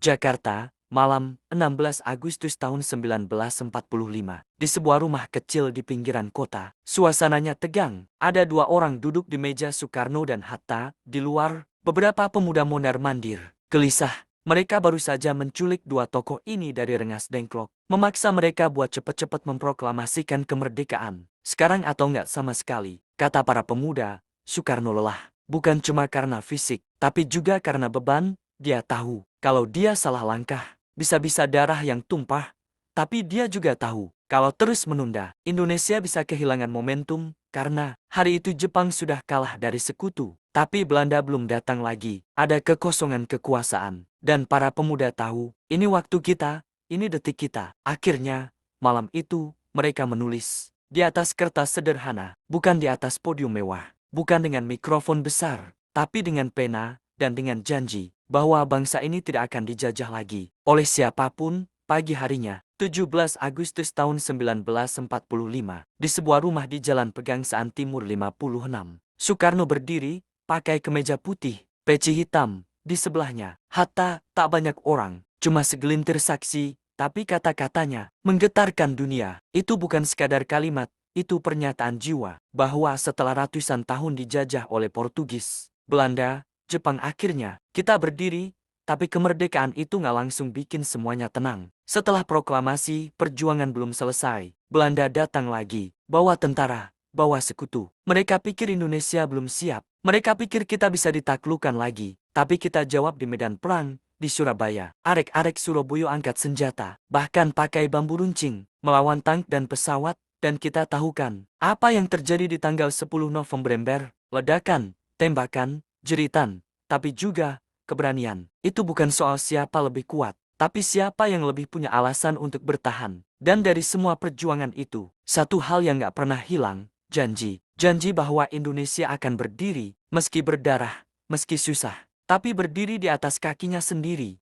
Jakarta, malam 16 Agustus tahun 1945. Di sebuah rumah kecil di pinggiran kota, suasananya tegang. Ada dua orang duduk di meja Soekarno dan Hatta. Di luar, beberapa pemuda mondar-mandir, gelisah. Mereka baru saja menculik dua tokoh ini dari Rengas Dengklok, memaksa mereka buat cepat-cepat memproklamasikan kemerdekaan. Sekarang atau enggak sama sekali, kata para pemuda. Soekarno lelah, bukan cuma karena fisik, tapi juga karena beban. Dia tahu, kalau dia salah langkah, bisa-bisa darah yang tumpah. Tapi dia juga tahu, kalau terus menunda, Indonesia bisa kehilangan momentum, karena hari itu Jepang sudah kalah dari sekutu. Tapi Belanda belum datang lagi, ada kekosongan kekuasaan. Dan para pemuda tahu, ini waktu kita, ini detik kita. Akhirnya, malam itu, mereka menulis. Di atas kertas sederhana, bukan di atas podium mewah, bukan dengan mikrofon besar, tapi dengan pena, dan dengan janji, bahwa bangsa ini tidak akan dijajah lagi oleh siapapun. Pagi harinya, 17 Agustus tahun 1945, di sebuah rumah di Jalan Pegangsaan Timur 56, Soekarno berdiri, pakai kemeja putih, peci hitam. Di sebelahnya, Hatta. Tak banyak orang, cuma segelintir saksi, tapi kata-katanya menggetarkan dunia. Itu bukan sekadar kalimat, itu pernyataan jiwa, bahwa setelah ratusan tahun dijajah oleh Portugis, Belanda, Jepang, akhirnya kita berdiri. Tapi kemerdekaan itu nggak langsung bikin semuanya tenang. Setelah proklamasi, perjuangan belum selesai. Belanda datang lagi, bawa tentara, bawa sekutu. Mereka pikir Indonesia belum siap. Mereka pikir kita bisa ditaklukkan lagi. Tapi kita jawab di medan perang, di Surabaya. Arek-arek Surabaya angkat senjata, bahkan pakai bambu runcing, melawan tank dan pesawat. Dan kita tahukan, apa yang terjadi di tanggal 10 November. Ledakan, tembakan, jeritan, tapi juga keberanian. Itu bukan soal siapa lebih kuat, tapi siapa yang lebih punya alasan untuk bertahan. Dan dari semua perjuangan itu, satu hal yang gak pernah hilang, janji. Janji bahwa Indonesia akan berdiri, meski berdarah, meski susah, tapi berdiri di atas kakinya sendiri.